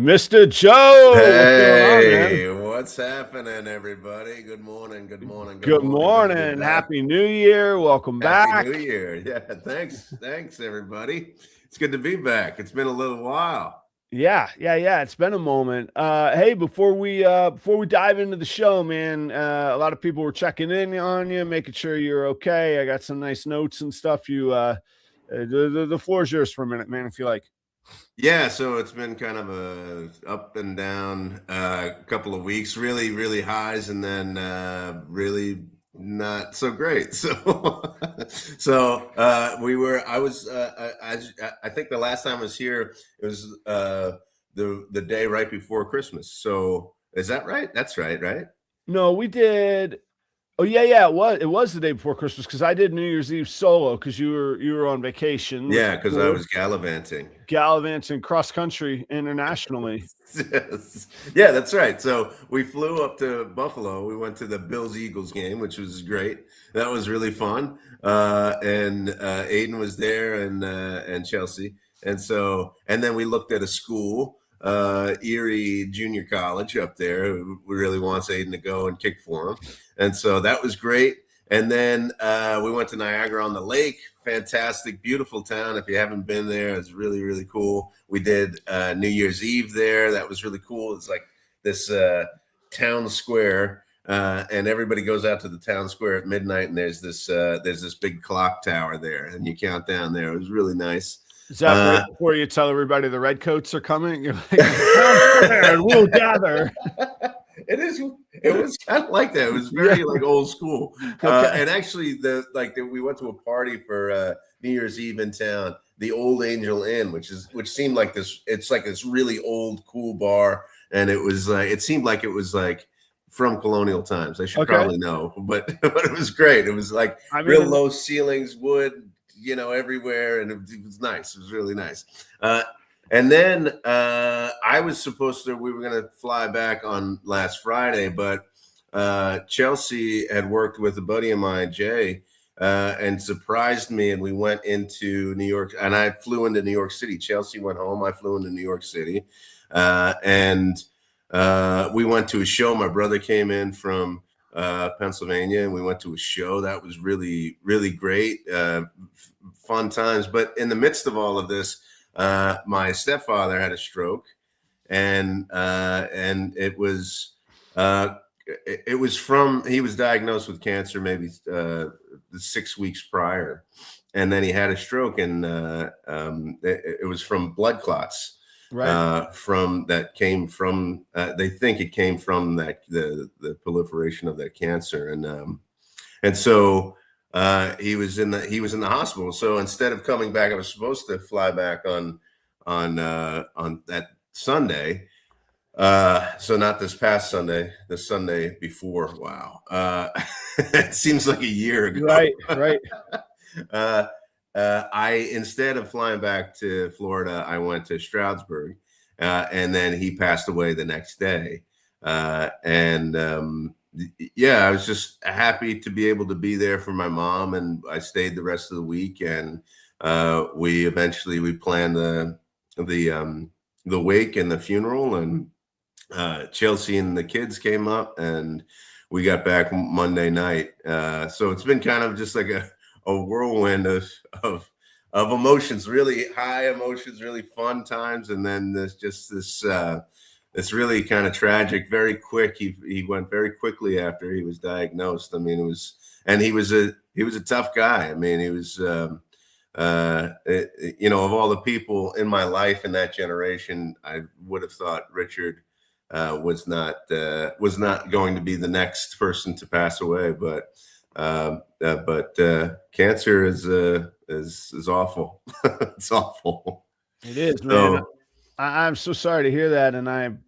Mr. Joe, what's going on, man? Hey, what's happening, everybody? Good morning. Good Good to be morning. back. Happy New Year. Welcome back. Happy New Year. Yeah, thanks, everybody. It's good to be back. It's been a little while. Yeah. It's been a moment. Hey, before we dive into the show, man, a lot of people were checking in on you, making sure you're okay. I got some nice notes and stuff. The floor's yours for a minute, man, if you like. Yeah, so it's been kind of a up and down couple of weeks, really highs, and then really not so great. I think the last time I was here, it was the day right before Christmas. So is that right? That's right? No, we did. Oh yeah, it was the day before Christmas because I did New Year's Eve solo because you were on vacation. Yeah, because I was gallivanting cross country internationally. Yes. Yeah, that's right. So we flew up to Buffalo. We went to the Bills-Eagles game, which was great. That was really fun. And Aiden was there and Chelsea. And then we looked at a school, Erie Junior College up there, who really wants Aiden to go and kick for him. And so that was great. And then we went to Niagara-on-the-Lake. Fantastic, beautiful town. If you haven't been there, it's really cool. We did New Year's Eve there. That was really cool. It's like this town square, and everybody goes out to the town square at midnight, and there's this big clock tower there, and you count down there. It was really nice. Is that right before you tell everybody the Redcoats are coming? You're like, we'll gather. It was kind of like that. It was very like old school. Okay. And actually, we went to a party for New Year's Eve in town, the Old Angel Inn, which seemed like this. It's like this really old, cool bar, and it seemed like it was like from colonial times. I should probably know, but it was great. It was like real low ceilings, wood, everywhere, and it was nice. It was really nice. And then we were going to fly back on last Friday, but Chelsea had worked with a buddy of mine, Jay, and surprised me. And we went into New York, and I flew into New York City. Chelsea went home. I flew into New York City. And we went to a show. My brother came in from Pennsylvania, and we went to a show. That was really great. Fun times. But in the midst of all of this, my stepfather had a stroke, and he was diagnosed with cancer maybe 6 weeks prior, and then he had a stroke, and it was from blood clots, right? They think it came from the proliferation of that cancer, and so. He was in the hospital. So instead of coming back, I was supposed to fly back on that Sunday. So not this past Sunday, the Sunday before. Wow. It seems like a year ago. Right. Instead of flying back to Florida, I went to Stroudsburg, and then he passed away the next day. Yeah, I was just happy to be able to be there for my mom, and I stayed the rest of the week. And we planned the wake and the funeral, and Chelsea and the kids came up, and we got back Monday night. So it's been kind of just like a whirlwind of emotions, really high emotions, really fun times, and then there's just this. It's really kind of tragic. Very quick. He went very quickly after he was diagnosed. I mean, he was a tough guy. I mean, he was, of all the people in my life in that generation, I would have thought Richard was not going to be the next person to pass away. But cancer is awful. It's awful. It is, man. So, I'm so sorry to hear that, and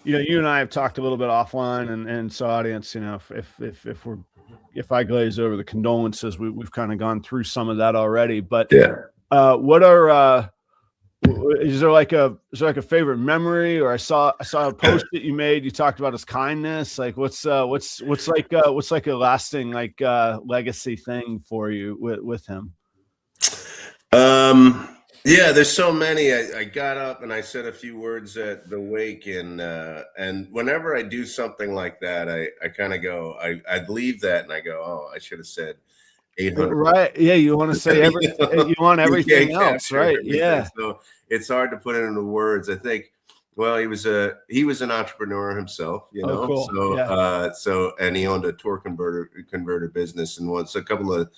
you and I have talked a little bit offline, and so audience, if I glaze over the condolences, we've kind of gone through some of that already. But yeah, is there like a favorite memory? Or I saw a post that you made. You talked about his kindness. Like what's like a lasting legacy thing for you with him? Yeah, there's so many. I got up and I said a few words at the wake, and whenever I do something like that, I kind of go, I leave that and I go, oh, I should have said 800. Right. Yeah. You want to say You know, you want you everything can't else, capture right? everything, Yeah. so it's hard to put it into words. I think, well, he was an entrepreneur himself, you Oh, know. cool. So Yeah. and he owned a tour converter business, and once a couple of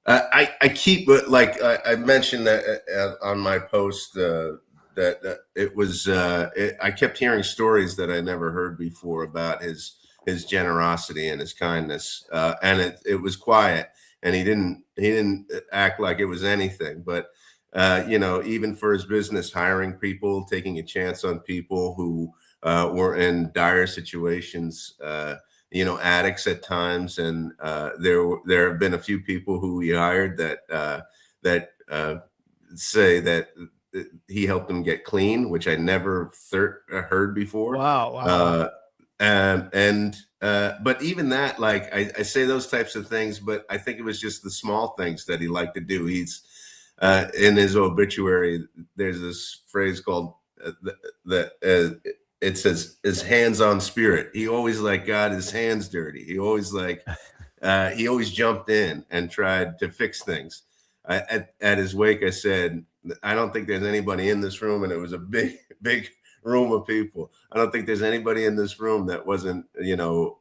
I keep like I mentioned that on my post that it was I kept hearing stories that I never heard before about his generosity and his kindness, and it was quiet, and he didn't act like it was anything, but you know, even for his business, hiring people, taking a chance on people who were in dire situations. You know, addicts at times, and there have been a few people who he hired that say that he helped them get clean, which I never heard before. Wow. Wow. Uh, but even that, like I say those types of things, but I think it was just the small things that he liked to do. He's in his obituary. There's this phrase called it says his hands-on spirit. He always like got his hands dirty. He always jumped in and tried to fix things. At his wake, I said, I don't think there's anybody in this room, and it was a big room of people. I don't think there's anybody in this room that wasn't, you know,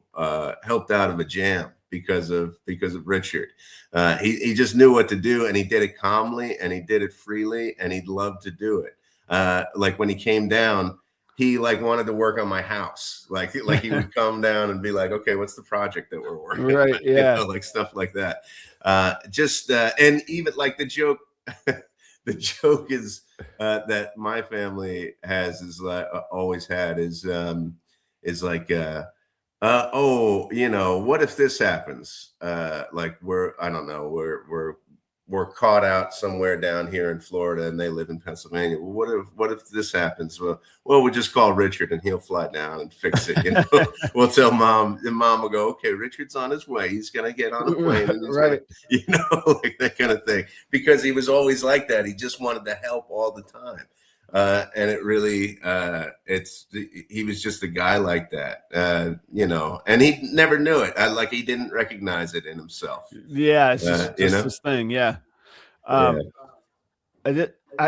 helped out of a jam because of Richard. He just knew what to do, and he did it calmly, and he did it freely, and he loved to do it. Like when he came down, he like wanted to work on my house. Like he would come down and be like, okay, what's the project that we're working on? Right. You Yeah. know, like stuff like that. And even like the joke, the joke is that my family has is always had is like oh, you know, what if this happens? Like I don't know, we're caught out somewhere down here in Florida, and they live in Pennsylvania. Well, what if this happens? Well, we'll just call Richard, and he'll fly down and fix it. You know, we'll tell mom, and mom will go, okay, Richard's on his way. He's gonna get on a plane, and he's gonna, Right. you know, like that kind of thing. Because he was always like that. He just wanted to help all the time. And it really he was just a guy like that, you know, and he never knew it. Like he didn't recognize it in himself, Yeah. It's you just know. this thing. Yeah. Yeah. Um,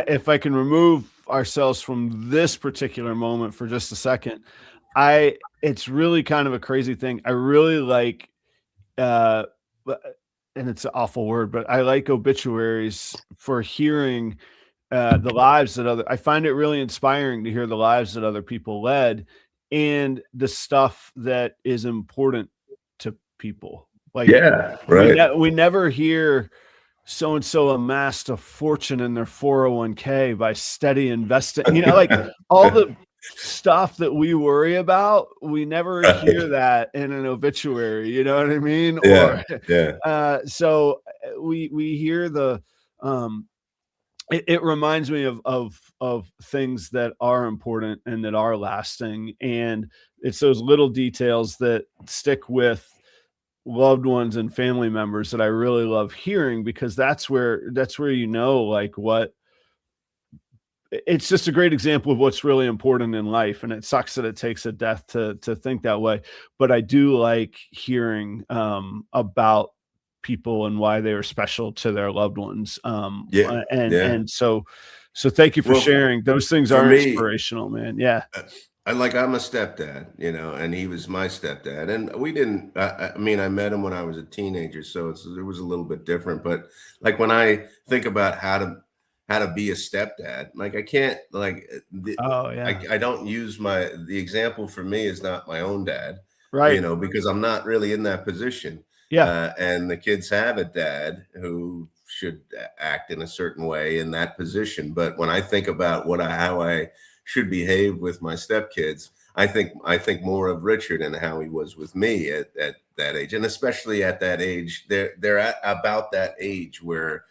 if I can remove ourselves from this particular moment for just a second, it's really kind of a crazy thing. I really like, uh, and it's an awful word, but I like obituaries for hearing the lives that I find it really inspiring to hear the lives that other people led and the stuff that is important to people. Like Yeah. Right. we never hear so and so amassed a fortune in their 401k by steady investing. You know, like all the stuff that we worry about, we never hear that in an obituary. You know what I mean? Yeah. Or Yeah. so we hear the it reminds me of things that are important and that are lasting, and it's those little details that stick with loved ones and family members that I really love hearing, because that's where you know, like, what it's just a great example of what's really important in life, and it sucks that it takes a death to think that way, but I do like hearing about people and why they were special to their loved ones. Yeah. Yeah. So thank you for Well, sharing. Those things for are me, inspirational, man. Yeah. I'm a stepdad, you know, and he was my stepdad, and we didn't. I mean, I met him when I was a teenager, so it was a little bit different. But like when I think about how to be a stepdad, like I can't like Oh yeah. I don't use the example for me is not my own dad, you Right. know, because I'm not really in that position. Yeah. And the kids have a dad who should act in a certain way in that position. But when I think about how I should behave with my stepkids, I think more of Richard and how he was with me at that age, and especially at that age, they're at about that age where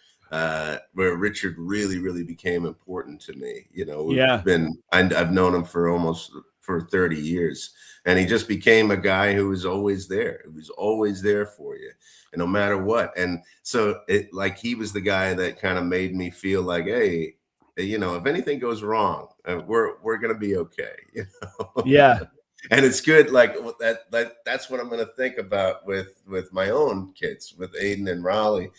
Richard really became important to me. You know, Yeah. I've known him for 30 years, and he just became a guy who was always there. He was always there for you, and no matter what. And so he was the guy that kind of made me feel like, hey, if anything goes wrong, we're gonna be okay. Yeah. And it's good, like that's what I'm going to think about with my own kids, with Aiden and Raleigh.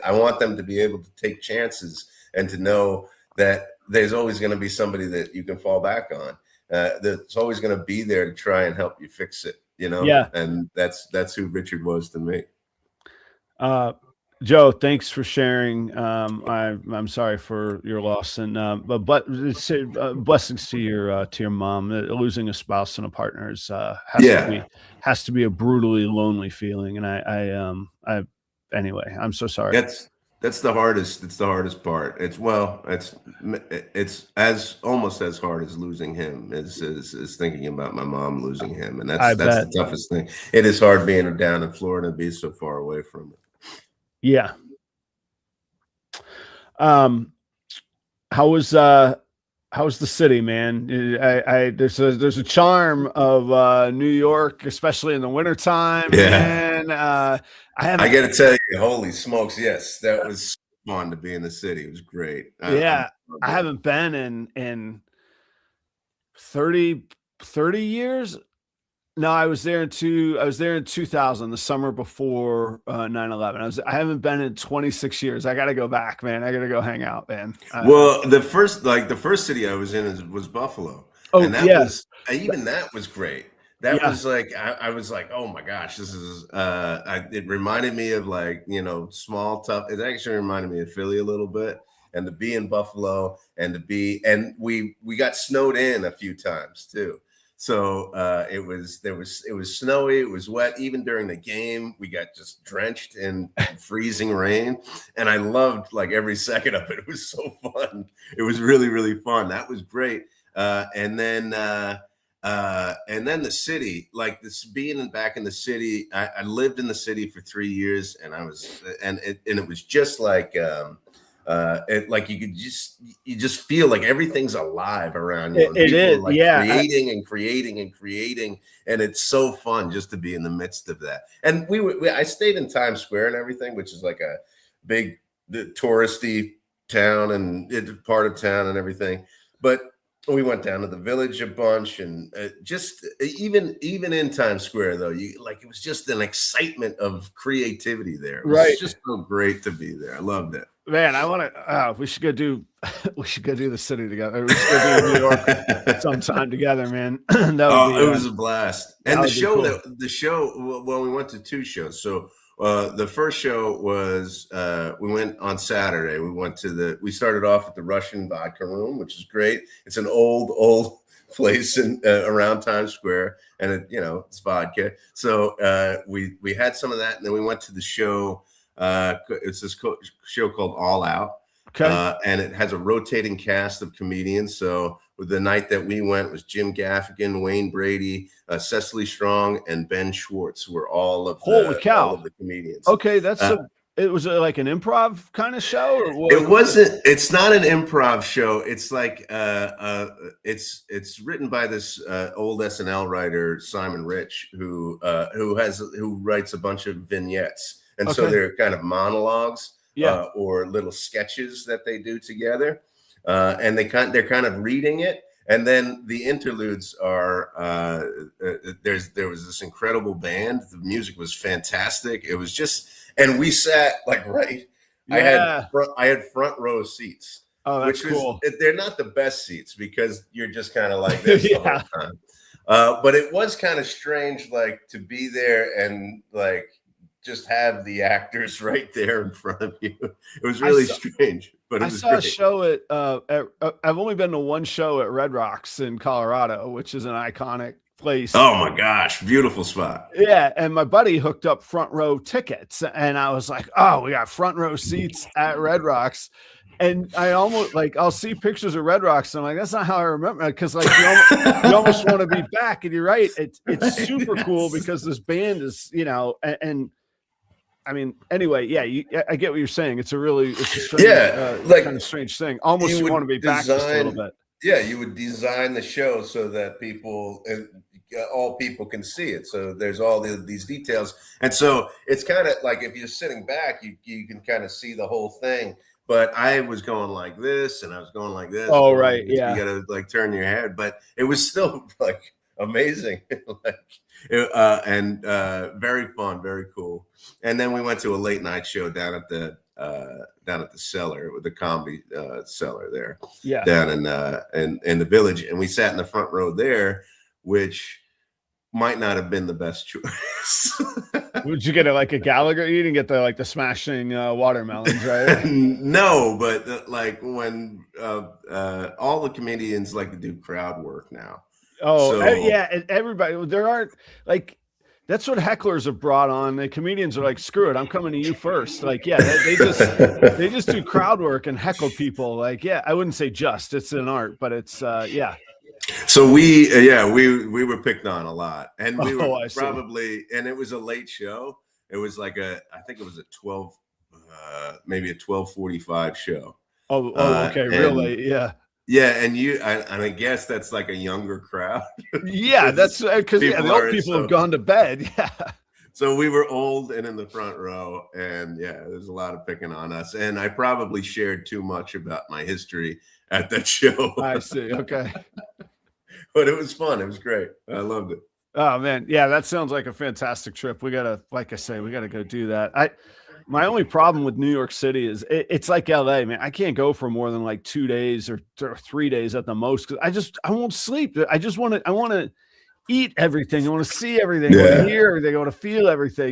I want them to be able to take chances and to know that there's always going to be somebody that you can fall back on. That's always going to be there to try and help you fix it. Yeah. And that's who Richard was to me. Joe, thanks for sharing. I'm sorry for your loss, and but it's, blessings to your mom. Losing a spouse and a partner is has to be a brutally lonely feeling. And I anyway, I'm so sorry. That's the hardest. It's the hardest part. It's as almost as hard as losing him is thinking about my mom losing him, and that's the toughest thing. It is hard being down in Florida and be so far away from it. Yeah. How was the city, man? There's a charm of New York, especially in the wintertime. Yeah. Man. I got to tell you, holy smokes, yes, that was fun to be in the city. It was great. I haven't been in 30 years. No, I was there in 2000, the summer before 9/11. I haven't been in 26 years. I got to go back, man. I got to go hang out, man. Well, the first city I was in was Buffalo. Oh, and that was great. That was like, I was like, oh my gosh, this is it reminded me of like, small, tough. It actually reminded me of Philly a little bit. And to be in Buffalo and we got snowed in a few times too. So it was snowy, it was wet. Even during the game, we got just drenched in freezing rain, and I loved like every second of it. It was so fun. It was really, really fun. That was great. And then the city, like this being back in the city. I lived in the city for 3 years, and it was just like. Like you just feel like everything's alive around you. It is, like creating and creating and creating, and it's so fun just to be in the midst of that. And I stayed in Times Square and everything, which is like a big touristy town and part of town and everything. But we went down to the Village a bunch, and just even in Times Square though, it was just an excitement of creativity there. It was just so great to be there. I loved it. Man, I want to. We should go do. We should go do the city together. We should go do New York sometime together, man. It was a blast. And the show. Well, we went to 2 shows. So the first show was we went on Saturday. We started off at the Russian Vodka Room, which is great. It's an old place around Times Square, and it's vodka. So we had some of that, and then we went to the show. It's this show called All Out. Okay. And it has a rotating cast of comedians. So the night that we went was Jim Gaffigan, Wayne Brady, Cecily Strong, and Ben Schwartz, who were all of the comedians. Okay, it was like an improv kind of show, or what? It wasn't. It's not an improv show. It's like it's written by this old SNL writer Simon Rich, who writes a bunch of vignettes. And so they're kind of monologues or little sketches that they do together. And they're kind of reading it. And then the interludes are there was this incredible band. The music was fantastic. It was just, and we sat like right. Yeah. I had front row seats. Oh, that's cool. They're not the best seats because you're just kind of like this the whole time. But it was kind of strange, like to be there and like just have the actors right there in front of you. It was really strange, but it was great. A show at I've only been to one show at Red Rocks in Colorado, which is an iconic place. Oh my gosh, beautiful spot. Yeah, and my buddy hooked up front row tickets, and I was like, "Oh, we got front row seats at Red Rocks." And I almost I'll see pictures of Red Rocks, and I'm like, that's not how I remember it, because you almost want to be back. And you're right, it's super cool because this band is, and I mean, anyway, I get what you're saying. It's a strange, kind of strange thing. Almost you want to be back just a little bit. Yeah, you would design the show so that all people can see it. So there's all these details, and so it's kind of like if you're sitting back, you can kind of see the whole thing. but I was going like this and I was going like this. Oh, Going like right. this. Yeah. You got to like turn your head, but it was still like amazing. And very fun, very cool. And then we went to a late night show down at the cellar, with the comedy cellar there, Yeah. down in the Village, and we sat in the front row there, which might not have been the best choice. Would you get it like a Gallagher? You didn't get the smashing watermelons, right? No, but like when all the comedians like to do crowd work now. Oh, So yeah, and everybody, there aren't like, that's what hecklers have brought on. The comedians are like, screw it, I'm coming to you first. Like, yeah, they just do crowd work and heckle people. Like, yeah, I wouldn't say it's an art, but it's yeah. So we were picked on a lot, and we were probably, and it was a late show. It was like I think it was a 12, maybe a 12:45 show. Okay, real late, yeah. Yeah, and I guess that's like a younger crowd. Yeah, that's because the old people have gone to bed. Yeah. So we were old and in the front row, and yeah, there's a lot of picking on us. And I probably shared too much about my history at that show. I see. Okay. But it was fun. It was great. I loved it. Oh man, yeah, that sounds like a fantastic trip. We gotta, like I say, we gotta go do that. My only problem with New York City is it's like LA, man. I can't go for more than like 2 days or 3 days at the most, because I won't sleep. I want to eat everything. I want to see everything. I want to hear everything. I want to feel everything.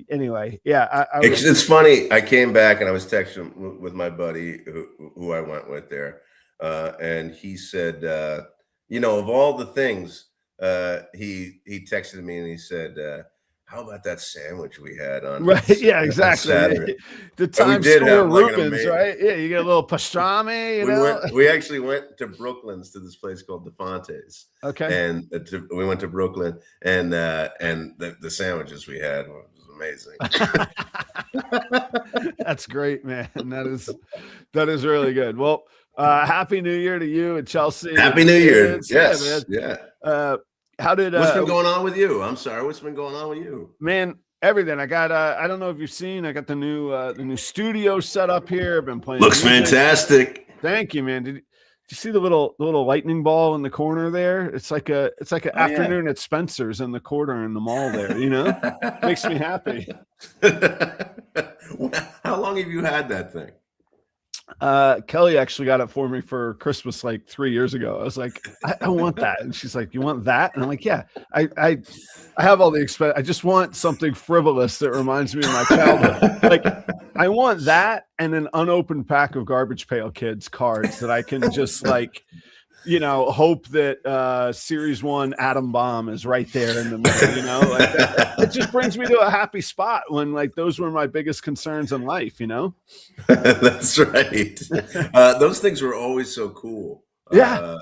Anyway, yeah. It's funny. I came back and I was texting with my buddy who I went with there, and he said, of all the things, he texted me and he said, how about that sandwich we had on? Right. Yeah, exactly. The Times Square Rubens, right? Yeah, you get a little pastrami, We actually went to Brooklyn's, to this place called DeFonte's. Okay. And we went to Brooklyn, and the sandwiches we had was amazing. That's great, man. That is really good. Well, Happy New Year to you and Chelsea. Happy New Year. Yes. Yeah. What's been going on with you? I'm sorry. What's been going on with you? Man, everything. I got I don't know if you've seen, I got the new studio set up here. I've been playing. Looks fantastic. Thank you, man. Did you see the little lightning ball in the corner there? It's like an afternoon at Spencer's in the corner in the mall there, Makes me happy. How long have you had that thing? Kelly actually got it for me for Christmas like 3 years ago. I was like, I want that. And she's like, you want that? And I'm like, yeah, I have all the expense. I just want something frivolous that reminds me of my childhood. Like, I want that and an unopened pack of Garbage Pail Kids cards that I can just hope that Series 1 atom bomb is right there in the middle, like it just brings me to a happy spot when like those were my biggest concerns in life, That's right. Those things were always so cool. Yeah.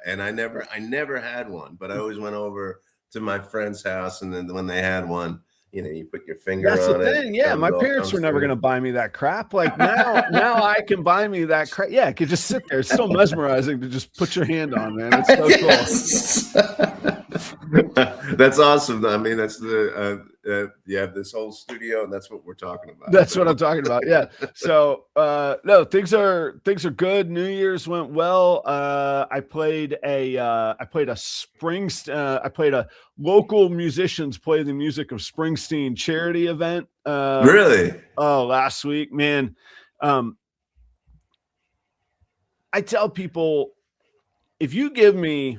And I never had one, but I always went over to my friend's house, and then when they had one, you put your finger on it. That's the thing. Yeah, my parents were never going to buy me that crap. Like now I can buy me that crap. Yeah, I could just sit there. It's so mesmerizing to just put your hand on, man. It's so cool. That's awesome. I mean, that's you have this whole studio, and that's what we're talking about. That's what I'm talking about. Yeah. So no, things are good. New Year's went well. I played a local musicians play the music of Springsteen charity event. Really? Oh, last week, man. I tell people, if you give me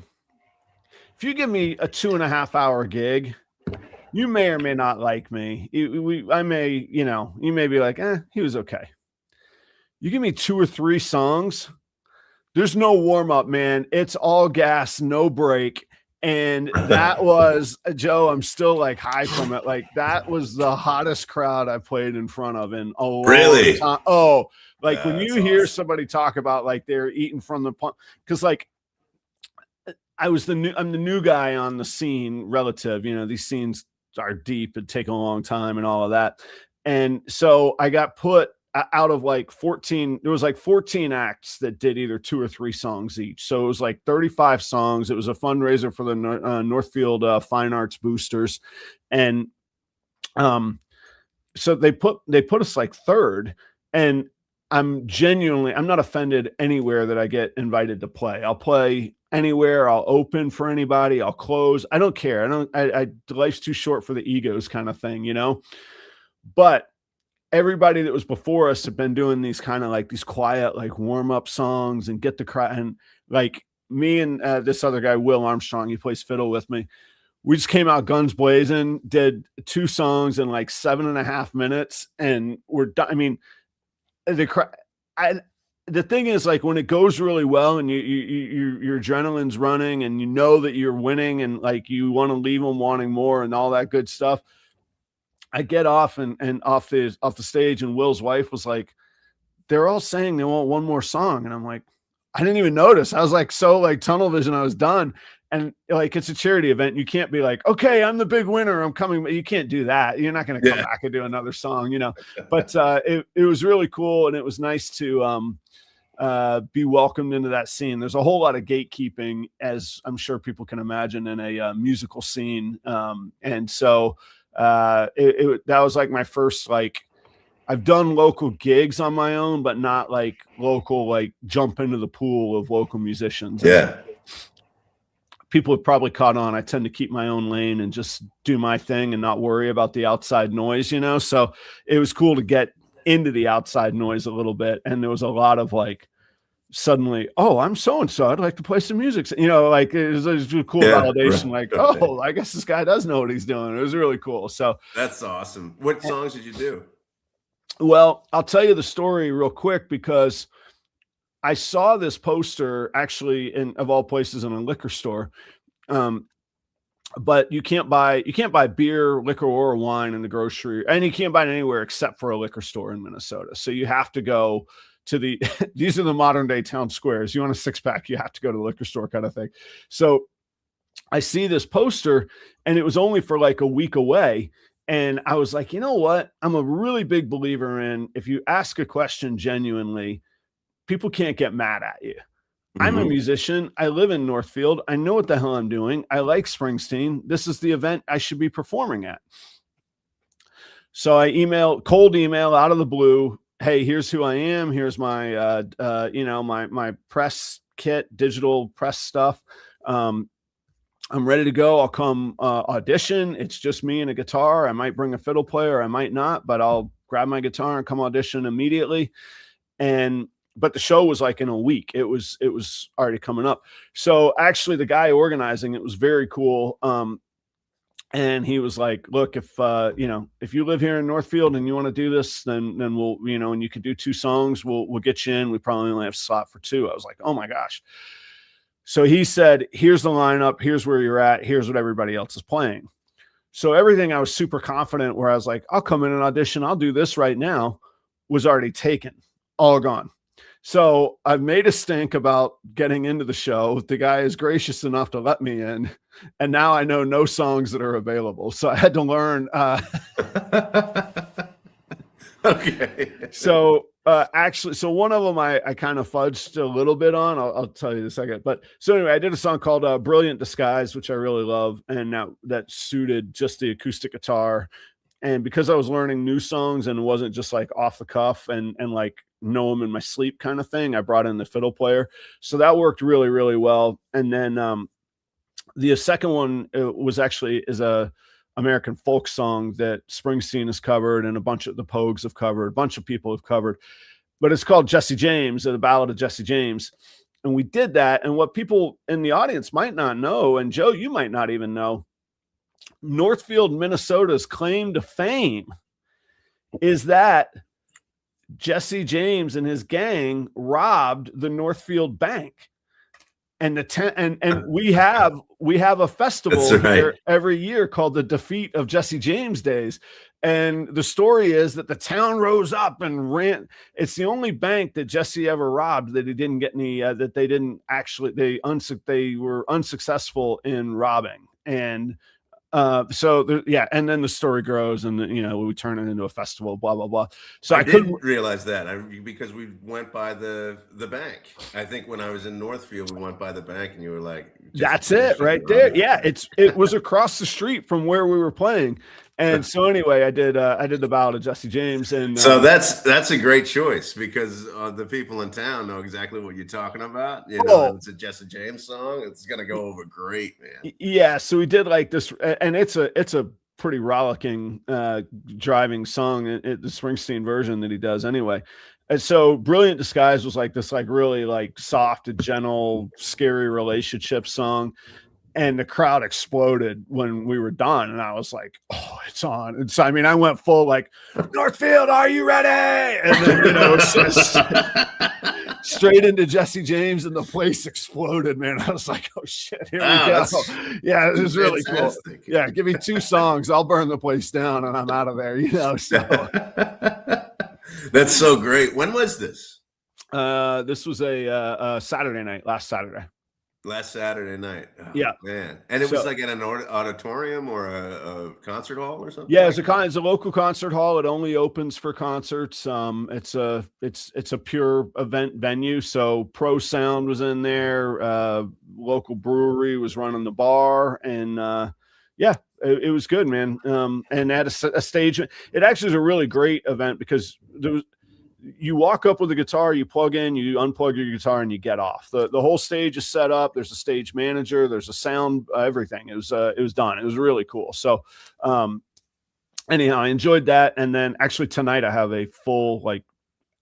a 2.5 hour gig, you may or may not like me. I may, you may be like, he was okay. You give me 2 or 3 songs, there's no warm up, man. It's all gas, no break. And that was, Joe, I'm still like high from it. Like that was the hottest crowd I played in front of in a long time. Oh, like when you hear somebody talk about like they're eating from the pump, because like I'm the new guy on the scene relative, these scenes are deep and take a long time and all of that. And so I got put out of like 14, there was like 14 acts that did either 2 or 3 songs each. So it was like 35 songs. It was a fundraiser for the Northfield Fine Arts Boosters. And so they put us like third, and I'm not offended anywhere that I get invited to play. I'll play anywhere. I'll open for anybody. I'll close. I don't care. Life's too short for the egos kind of thing, but everybody that was before us have been doing these kind of like these quiet, like warm up songs and get the crowd. And like me and this other guy, Will Armstrong, he plays fiddle with me. We just came out guns blazing, did 2 songs in like 7.5 minutes, and we're done. I mean, the thing is, like, when it goes really well and your adrenaline's running and that you're winning and like you want to leave them wanting more and all that good stuff. I get off and off the stage, and Will's wife was like, they're all saying they want one more song. And I'm like, I didn't even notice. I was like, so like tunnel vision, I was done. And like, it's a charity event. You can't be like, okay, I'm the big winner, I'm coming. You can't do that. You're not going to come back and do another song, but it was really cool. And it was nice to be welcomed into that scene. There's a whole lot of gatekeeping, as I'm sure people can imagine, in a musical scene. And so that was like my first, like, I've done local gigs on my own, but not like local, like jump into the pool of local musicians. Yeah. People have probably caught on. I tend to keep my own lane and just do my thing and not worry about the outside noise, so it was cool to get into the outside noise a little bit. And there was a lot of like, suddenly, oh, I'm so-and-so, I'd like to play some music. Like it was a cool validation. Right, like, oh, I guess this guy does know what he's doing. It was really cool. So that's awesome. What songs did you do? Well, I'll tell you the story real quick, because I saw this poster actually of all places in a liquor store. But you can't buy beer, liquor, or wine in the grocery, and you can't buy it anywhere except for a liquor store in Minnesota. So you have to go to these are the modern day town squares. You want a 6-pack, you have to go to the liquor store kind of thing. So I see this poster, and it was only for like a week away. And I was like, you know what? I'm a really big believer in, if you ask a question genuinely, people can't get mad at you. Mm-hmm. I'm a musician. I live in Northfield. I know what the hell I'm doing. I like Springsteen. This is the event I should be performing at. So I cold email out of the blue. Hey, here's who I am. Here's my, my press kit, digital press stuff. I'm ready to go. I'll come audition. It's just me and a guitar. I might bring a fiddle player. I might not, but I'll grab my guitar and come audition immediately. But the show was like in a week. It was already coming up. So actually the guy organizing it was very cool. And he was like, look, if you live here in Northfield and you want to do this, then we'll, and you could do 2 songs, we'll get you in. We probably only have a slot for 2. I was like, oh my gosh. So he said, here's the lineup. Here's where you're at. Here's what everybody else is playing. So everything I was super confident where I was like, I'll come in and audition. I'll do this right now, was already taken, all gone. So I've made a stink about getting into the show. The guy is gracious enough to let me in. And now I know no songs that are available. So I had to learn. Okay. So so one of them I kind of fudged a little bit on. I'll tell you in a second. But so anyway, I did a song called Brilliant Disguise, which I really love. And now that suited just the acoustic guitar. And because I was learning new songs and it wasn't just like off the cuff and like know them in my sleep kind of thing, I brought in the fiddle player. So that worked really, really well. And then the second one was actually a American folk song that Springsteen has covered and a bunch of the Pogues have covered, a bunch of people have covered, but it's called Jesse James, or the Ballad of Jesse James. And we did that. And what people in the audience might not know, and Joe, you might not even know, Northfield, Minnesota's claim to fame is that Jesse James and his gang robbed the Northfield Bank. And we have a festival here every year called the Defeat of Jesse James Days. And the story is that the town rose up and ran. It's the only bank that Jesse ever robbed that he didn't get any, that they didn't actually, they were unsuccessful in robbing. And and then the story grows, and we turn it into a festival, blah blah blah. So I couldn't realize that because we went by the bank. I think when I was in Northfield, we went by the bank, and you were like, "That's it, right there." Yeah, it was across the street from where we were playing, And so anyway, I did the ballad of Jesse James, and so that's a great choice because the people in town know exactly what you're talking about. You know, oh, if it's a Jesse James song, it's gonna go over great, man. yeah. So we did like this, and it's a pretty rollicking driving song, the Springsteen version that he does anyway. And so Brilliant Disguise was like this, like really like soft and gentle, scary relationship song. And the crowd exploded when we were done. And I was like, oh, it's on. And so, I mean, I went full like, Northfield, are you ready? And then, you know, straight into Jesse James, and the place exploded, man. I was like, oh shit, here we go. Yeah, it was really fantastic. Cool. Yeah, give me 2 songs. I'll burn the place down and I'm out of there, you know. So that's so great. When was this? This was a Saturday night, last Saturday. Last Saturday night. Oh, yeah, man. And it was like in an auditorium or a concert hall or something. Yeah, it's a local concert hall. It only opens for concerts. It's a pure event venue. So Pro Sound was in there. Local brewery was running the bar, and yeah, it was good, man. And at a stage, it actually is a really great event because you walk up with a guitar, you plug in, you unplug your guitar, and you get off. The whole stage is set up. There's a stage manager. There's a sound, everything. It was done. It was really cool. So, anyhow, I enjoyed that. And then actually tonight I have a full like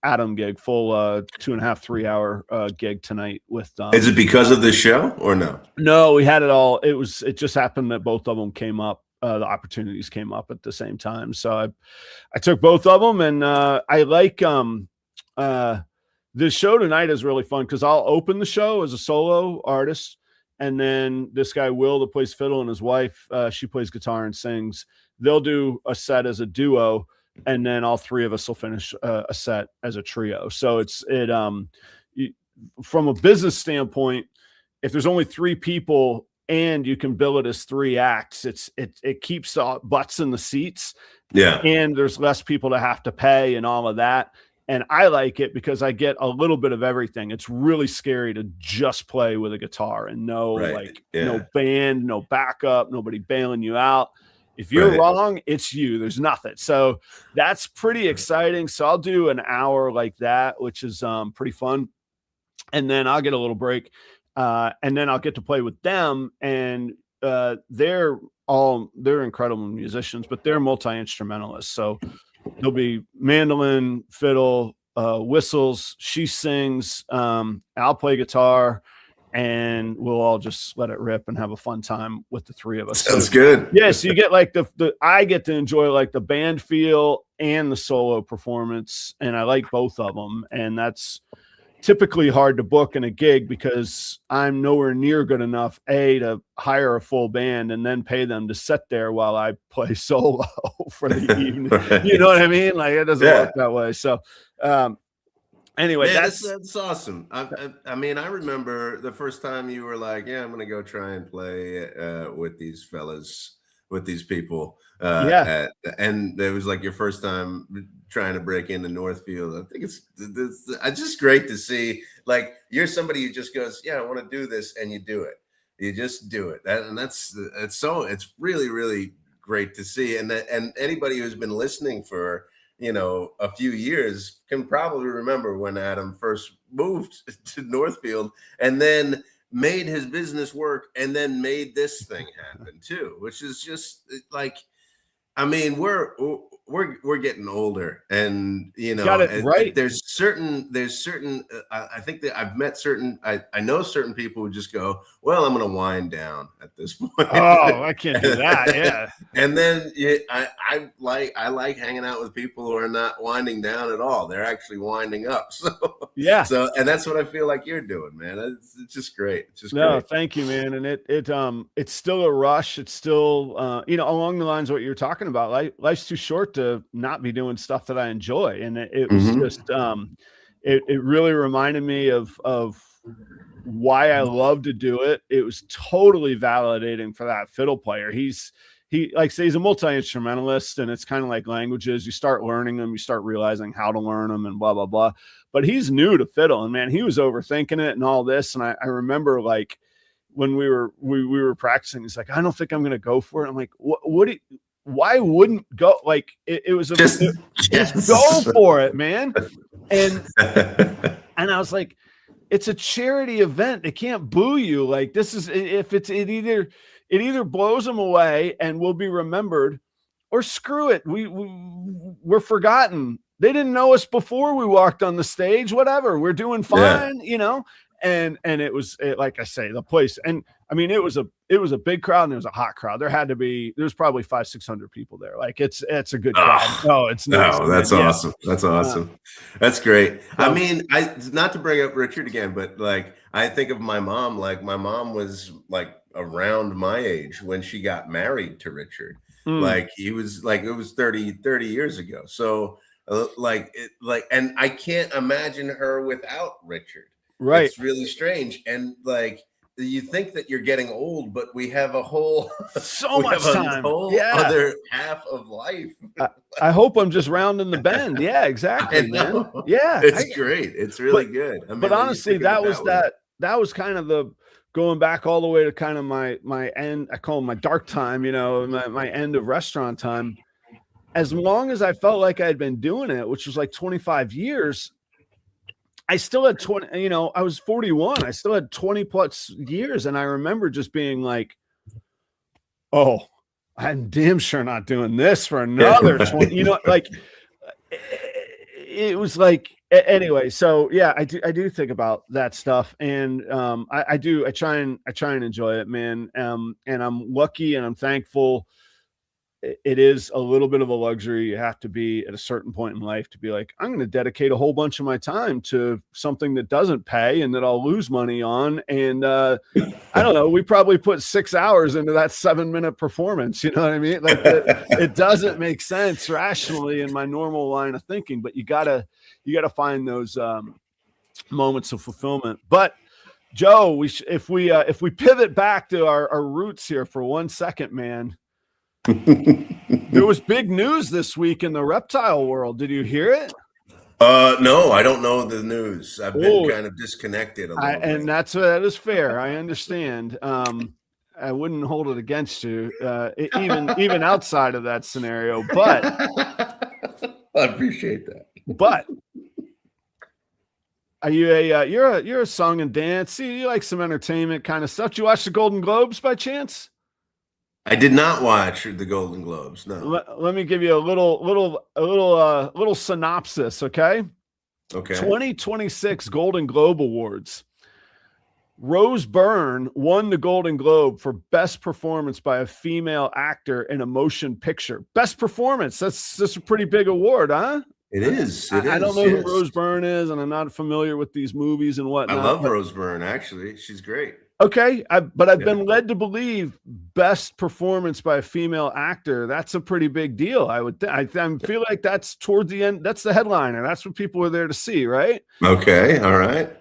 Adam gig, full 2.5, 3 hour gig tonight with. Is it because of the show or no? No, we had it all. It just happened that both of them came up. The opportunities came up at the same time. So I took both of them, and I like the show tonight is really fun because I'll open the show as a solo artist, and then this guy Will that plays fiddle and his wife, she plays guitar and sings. They'll do a set as a duo, and then all 3 of us will finish a set as a trio. So from a business standpoint, if there's only 3 people and you can bill it as 3 acts, it keeps butts in the seats. Yeah. And there's less people to have to pay and all of that. And I like it because I get a little bit of everything. It's really scary to just play with a guitar and no band, no backup, nobody bailing you out. If you're wrong, it's you. There's nothing. So that's pretty exciting. So I'll do an hour like that, which is pretty fun. And then I'll get a little break. And then I'll get to play with them, and they're incredible musicians, but they're multi-instrumentalists. So there'll be mandolin, fiddle, whistles. She sings. I'll play guitar, and we'll all just let it rip and have a fun time with the 3 of us. Sounds good. Yeah, so you get like I get to enjoy like the band feel and the solo performance, and I like both of them, and that's typically hard to book in a gig because I'm nowhere near good enough to hire a full band and then pay them to sit there while I play solo for the evening. You know what I mean? Like it doesn't work that way. So anyway, that's awesome. I mean, I remember the first time you were like, yeah, I'm going to go try and play with these fellas, with these people. And it was like your first time trying to break into Northfield. I think it's just great to see, like, you're somebody who just goes, yeah, I want to do this, and you do it. You just do it. It's really, really great to see. And anybody who's been listening for, a few years can probably remember when Adam first moved to Northfield and then made his business work and then made this thing happen too, which is just like, I mean, we're getting older, and got it right. There's certain. I think that I've met certain. I know certain people who just go, well, I'm going to wind down at this point. Oh, I can't do that. Yeah. And then I like hanging out with people who are not winding down at all. They're actually winding up. So yeah. So and that's what I feel like you're doing, man. It's just great. It's just great. Thank you, man. And it's still a rush. It's still along the lines of what you're talking about. Life's too short to not be doing stuff that I enjoy. And it was just it really reminded me of why I love to do it. It was totally validating for that fiddle player. He's a multi-instrumentalist, and it's kind of like languages. You start learning them, you start realizing how to learn them and blah, blah, blah. But he's new to fiddle, and man, he was overthinking it and all this. And I remember like when we were practicing, he's like, I don't think I'm going to go for it. I'm like, why wouldn't go? Like it was Just go for it, man. And I was like, it's a charity event. They can't boo you. Like this is, if it either blows them away and will be remembered, or screw it. We're forgotten. They didn't know us before we walked on the stage, whatever, we're doing fine, and it was like I say, the place. And I mean, it was a big crowd, and it was a hot crowd. There's probably 500-600 people there. Like it's a good crowd. Oh, it's nice. No, that's awesome. That's awesome. That's great. I mean, not to bring up Richard again, but like, I think of my mom, like my mom was like around my age when she got married to Richard. Like he was like, it was 30 years ago. So and I can't imagine her without Richard. Right. It's really strange. And like, you think that you're getting old, but we have a whole much time. Other half of life. I hope I'm just rounding the bend. Yeah, exactly, man. Yeah, it's great. It's really good. I mean, but honestly, that was kind of the going back all the way to kind of my end. I call it my dark time. My end of restaurant time. As long as I felt like I had been doing it, which was like 25 years. I still had 20, I was 41. I still had 20 plus years. And I remember just being like, oh, I'm damn sure not doing this for another 20, like it was like, anyway. So yeah, I do think about that stuff. And I try and enjoy it, man. And I'm lucky and I'm thankful. It is a little bit of a luxury. You have to be at a certain point in life to be like, I'm going to dedicate a whole bunch of my time to something that doesn't pay and that I'll lose money on. And I don't know, we probably put 6 hours into that 7-minute performance. You know what I mean? Like it doesn't make sense rationally in my normal line of thinking, but you gotta find those moments of fulfillment. But Joe, if we pivot back to our roots here for 1 second, man. There was big news this week in the reptile world. Did you hear it? No, I don't know the news. I've been kind of disconnected a little bit. And that is fair. I understand. I wouldn't hold it against you, even outside of that scenario. But I appreciate that. But are you you're a song and dance? See, you like some entertainment kind of stuff. Did you watch the Golden Globes by chance? I did not watch the Golden Globes. No. Let me give you a little synopsis, okay? Okay. 2026 Golden Globe Awards. Rose Byrne won the Golden Globe for Best Performance by a Female Actor in a Motion Picture. Best Performance. That's a pretty big award, huh? It is. I don't know who Rose Byrne is, and I'm not familiar with these movies and whatnot. I love Rose Byrne, actually. She's great. Okay, but I've been led to believe Best Performance by a Female Actor. That's a pretty big deal. I feel like that's toward the end. That's the headliner. That's what people are there to see, right? Okay, all right.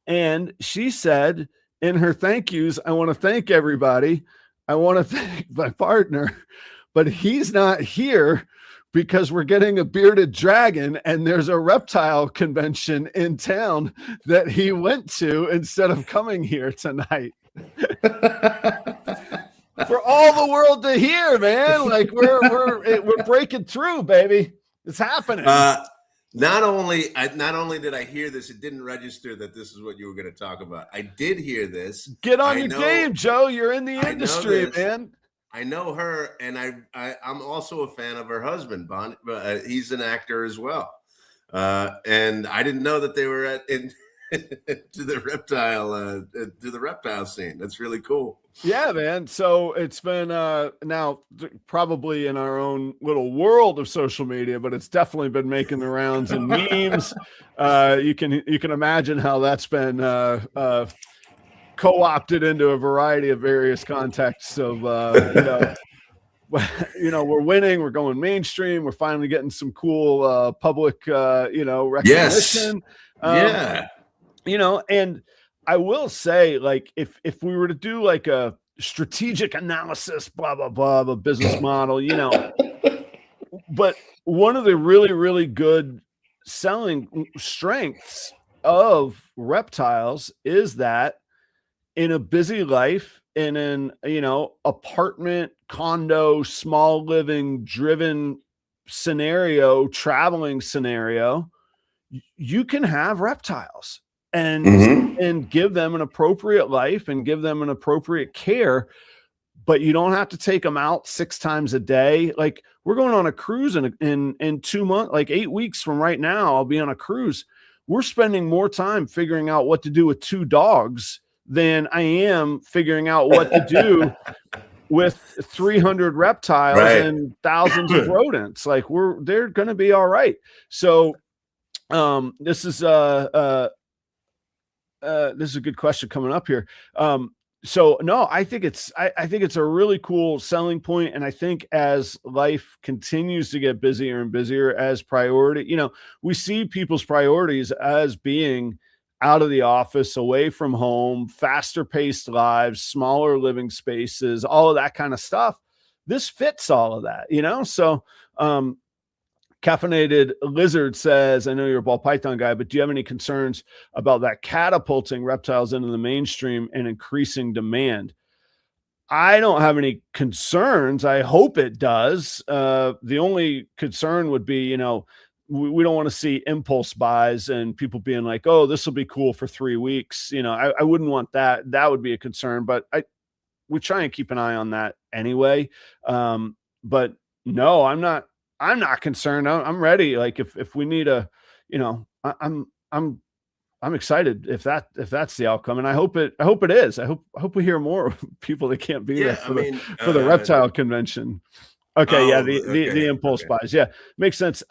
And she said in her thank yous, I want to thank everybody. I want to thank my partner, but he's not here because we're getting a bearded dragon and there's a reptile convention in town that he went to instead of coming here tonight. For all the world to hear, man. Like we're breaking through, baby. It's happening. Not only did I hear this, it didn't register that this is what you were going to talk about. I did hear this. Get on your game, Joe. You're in the industry, man. I know her, and I'm also a fan of her husband, Bon. He's an actor as well, and I didn't know that they were to the reptile scene. That's really cool. Yeah, man. So it's been now probably in our own little world of social media, but it's definitely been making the rounds in memes. You can imagine how that's been co-opted into a variety of various contexts of we're winning, we're going mainstream, we're finally getting some cool public recognition. Yes. And I will say, like, if we were to do like a strategic analysis, blah blah blah, of a business model, but one of the really, really good selling strengths of reptiles is that in a busy life, in an, apartment, condo, small living driven scenario, traveling scenario, you can have reptiles and give them an appropriate life and give them an appropriate care, but you don't have to take them out 6 times a day. Like, we're going on a cruise in 2 months, like 8 weeks from right now, I'll be on a cruise. We're spending more time figuring out what to do with 2 dogs than I am figuring out what to do with 300 reptiles Right. and thousands of rodents. Like, they're going to be all right. So, this is a good question coming up here. So no, I think it's a really cool selling point. And I think as life continues to get busier and busier, as priority, we see people's priorities as being out of the office, away from home, faster paced lives, smaller living spaces, all of that kind of stuff. This fits all of that, So, Caffeinated Lizard says, I know you're a ball python guy, but do you have any concerns about that catapulting reptiles into the mainstream and increasing demand? I don't have any concerns. I hope it does. The only concern would be, we don't want to see impulse buys and people being like, oh, this will be cool for 3 weeks. I wouldn't want that. That would be a concern, but we try and keep an eye on that anyway. But no, I'm not concerned. I'm ready. Like, if we need I'm excited if that's the outcome, and I hope it is. I hope we hear more of people that can't be there for the reptile convention. Okay, the impulse buys. Yeah, makes sense.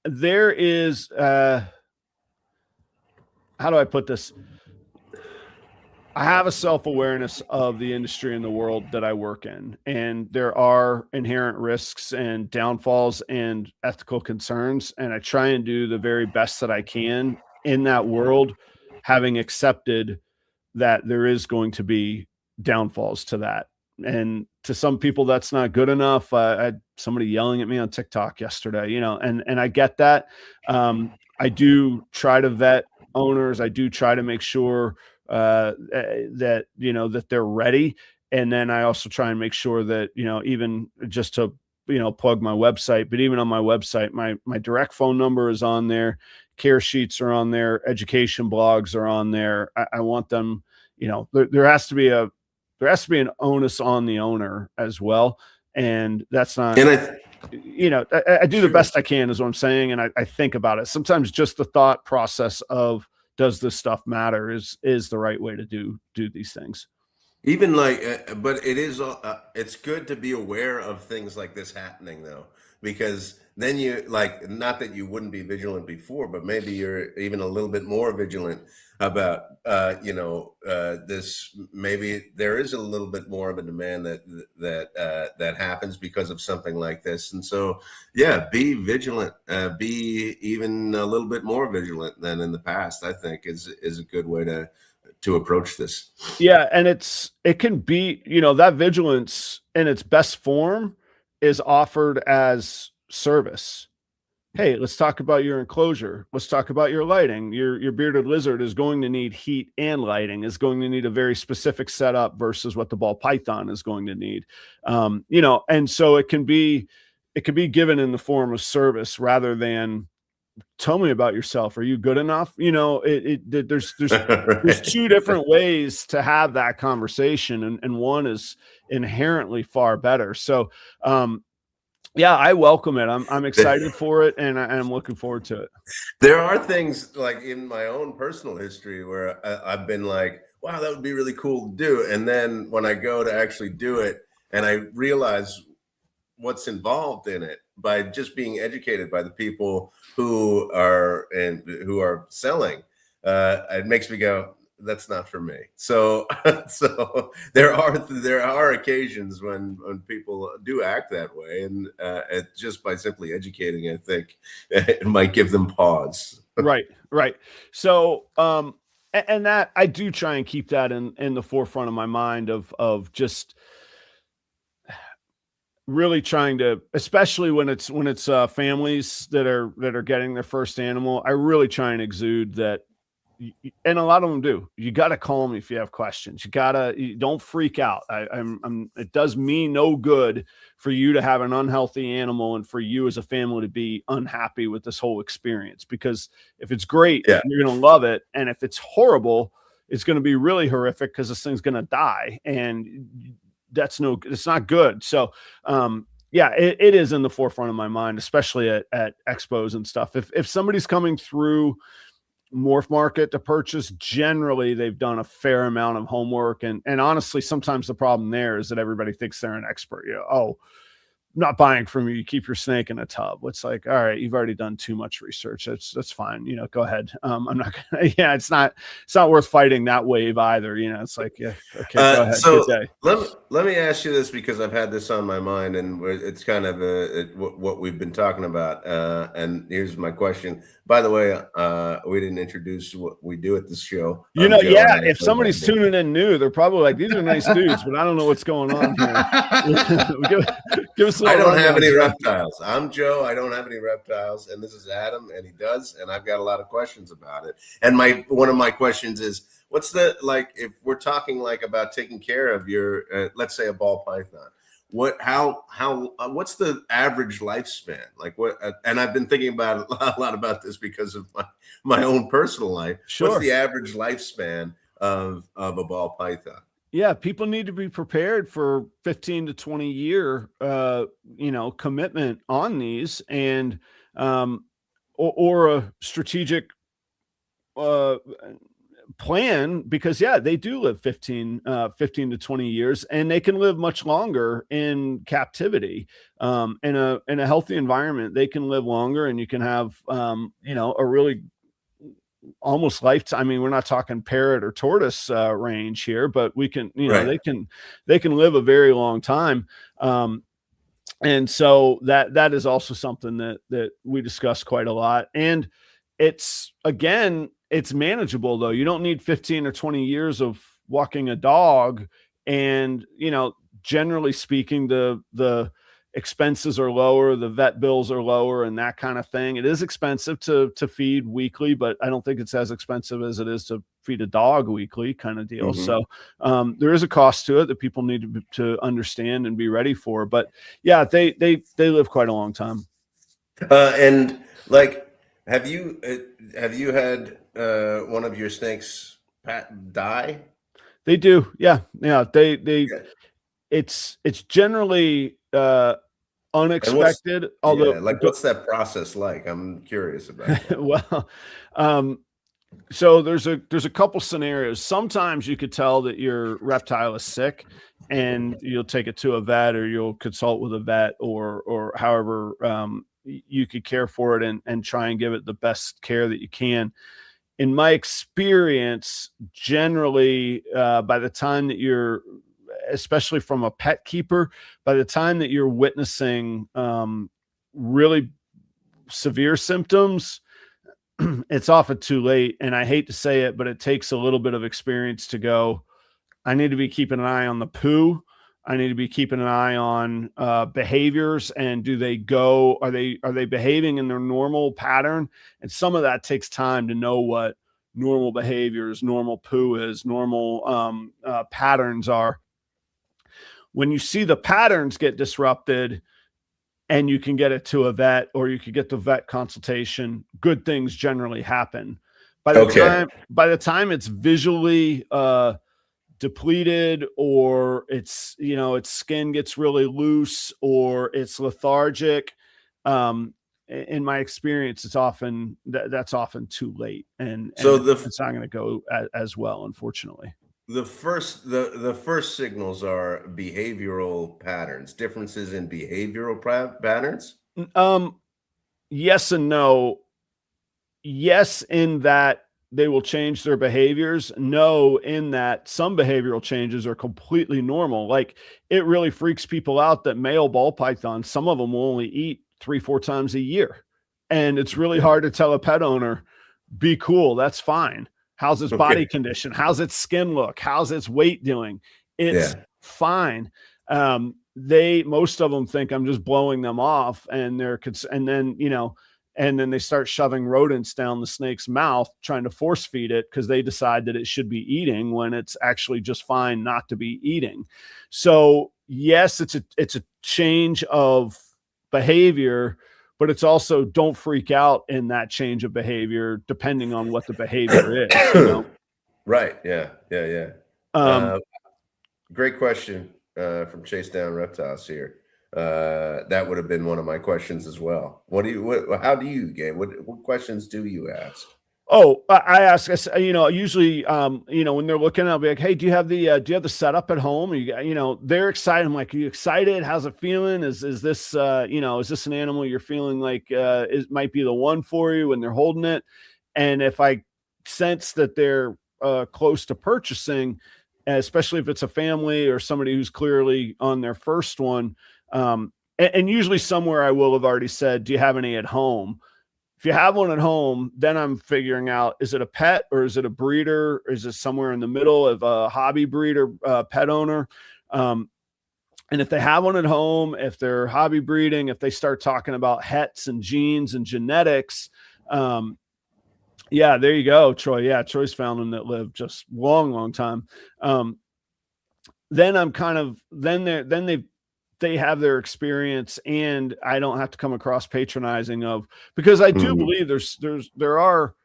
There is how do I put this? I have a self-awareness of the industry and the world that I work in, and there are inherent risks and downfalls and ethical concerns. And I try and do the very best that I can in that world, having accepted that there is going to be downfalls to that. And to some people, that's not good enough. I had somebody yelling at me on TikTok yesterday, and I get that. I do try to vet owners. I do try to make sure that that they're ready, and then I also try and make sure that even just to plug my website, but even on my website, my direct phone number is on there, care sheets are on there, education blogs are on there. I want them, there has to be an onus on the owner as well, and that's not. And I do the best I can, is what I'm saying, and I think about it. Sometimes just the thought process of, does this stuff matter, is the right way to do these things. Even but it's good to be aware of things like this happening, though, because then you, like, not that you wouldn't be vigilant before, but maybe you're even a little bit more vigilant about this. Maybe there is a little bit more of a demand that happens because of something like this. And so, yeah, be vigilant, be even a little bit more vigilant than in the past, I think is a good way to approach this. Yeah, and it can be, that vigilance in its best form is offered as service. Hey, let's talk about your enclosure. Let's talk about your lighting. Your bearded lizard is going to need heat and lighting, is going to need a very specific setup versus what the ball python is going to need. And so it can be given in the form of service rather than, tell me about yourself. Are you good enough? There's Right. 2 different ways to have that conversation, and one is inherently far better. So, yeah, I welcome it. I'm excited for it, and I'm looking forward to it. There are things, like, in my own personal history where I've been like, wow, that would be really cool to do. And then when I go to actually do it and I realize what's involved in it, by just being educated by the people who are selling, it makes me go, that's not for me. So so there are occasions when people do act that way, and just by simply educating, I think it might give them pause. Right. So, and that I do try and keep that in the forefront of my mind of just really trying to, especially when it's families that are getting their first animal, I really try and exude that, and a lot of them do. You got to call me if you have questions. You don't freak out. It does me no good for you to have an unhealthy animal and for you as a family to be unhappy with this whole experience, because if it's great, Yeah. you're going to love it. And if it's horrible, it's going to be really horrific because this thing's going to die. And it's not good. So, yeah, it is in the forefront of my mind, especially at expos and stuff. If somebody's coming through Morph Market to purchase, generally they've done a fair amount of homework. And honestly, sometimes the problem there is that everybody thinks they're an expert. Oh, not buying from you, you keep your snake in a tub. It's like, all right, you've already done too much research. That's fine. Go ahead. I'm not gonna, yeah, it's not worth fighting that wave either. It's like, yeah, okay, go ahead. So Good day. let me ask you this, because I've had this on my mind, and it's kind of what we've been talking about. And here's my question. By the way, we didn't introduce what we do at this show. Yeah, if somebody's tuning in new, they're probably like, these are nice dudes, but I don't know what's going on here. Give us I don't have any reptiles. I'm Joe. I don't have any reptiles. And this is Adam, and he does. And I've got a lot of questions about it. And one of my questions is, what's if we're talking about taking care of your, let's say a ball python, what's the average lifespan? And I've been thinking about a lot about this because of my own personal life. Sure. What's the average lifespan of a ball python? Yeah, people need to be prepared for 15 to 20 year, commitment on these, and or a strategic plan, because they do live 15 to 20 years, and they can live much longer in captivity. In a healthy environment, they can live longer, and you can have a really almost lifetime. I mean, we're not talking parrot or tortoise range here, but we can, Right. they can live a very long time. And so that is also something that we discuss quite a lot. And it's manageable though. You don't need 15 or 20 years of walking a dog. And, generally speaking, the expenses are lower, the vet bills are lower, and that kind of thing. It is expensive to feed weekly, but I don't think it's as expensive as it is to feed a dog weekly, kind of deal. Mm-hmm. So there is a cost to it that people need to understand and be ready for. But yeah, they live quite a long time. And have you had one of your snakes die? They do. Yeah. They it's generally unexpected. Although, what's that process like? I'm curious about that. Well, so there's a couple scenarios. Sometimes you could tell that your reptile is sick, and you'll take it to a vet, or you'll consult with a vet, or however you could care for it, and try and give it the best care that you can. In my experience, generally, by the time that you're, especially from a pet keeper, by the time that you're witnessing really severe symptoms, it's often too late. And I hate to say it, but it takes a little bit of experience to go, I need to be keeping an eye on the poo. I need to be keeping an eye on behaviors, and are they behaving in their normal pattern? And some of that takes time to know what normal behaviors, normal poo is, normal patterns are. When you see the patterns get disrupted, and you can get it to a vet, or you could get the vet consultation, good things generally happen. By the time it's visually depleted, or its skin gets really loose, or it's lethargic, in my experience, that's often too late, and so it's not going to go as well, unfortunately. The first signals are behavioral patterns, differences in behavioral patterns. Yes and no. Yes, in that they will change their behaviors. No, in that some behavioral changes are completely normal. Like, it really freaks people out that male ball pythons, some of them will only eat 3-4 times a year. And it's really hard to tell a pet owner, be cool, that's fine. How's its body condition? How's its skin look? How's its weight doing? It's fine. Most of them think I'm just blowing them off, and then, and then they start shoving rodents down the snake's mouth, trying to force feed it because they decide that it should be eating when it's actually just fine not to be eating. So yes, it's a change of behavior, but it's also don't freak out in that change of behavior depending on what the behavior is, you know? Right. Yeah. Um, Great question from Chase Down Reptiles here. That would have been one of my questions as well. How do you, Gabe? What questions do you ask? Oh, I ask, you know, usually, you know, when they're looking, I'll be like, hey, do you have the setup at home? You know, they're excited. I'm like, are you excited? How's it feeling? Is this, you know, is this an animal you're feeling like, it might be the one for you when they're holding it? And if I sense that they're, close to purchasing, especially if it's a family or somebody who's clearly on their first one, and usually somewhere I will have already said, do you have any at home? If you have one at home, then I'm figuring out, is it a pet or is it a breeder? Or is it somewhere in the middle of a hobby breeder, pet owner? And if they have one at home, if they're hobby breeding, if they start talking about hets and genes and genetics, yeah, there you go, Troy. Yeah, Troy's found them that live just long time. Then I'm kind of, they have their experience, and I don't have to come across patronizing of, because I do believe there are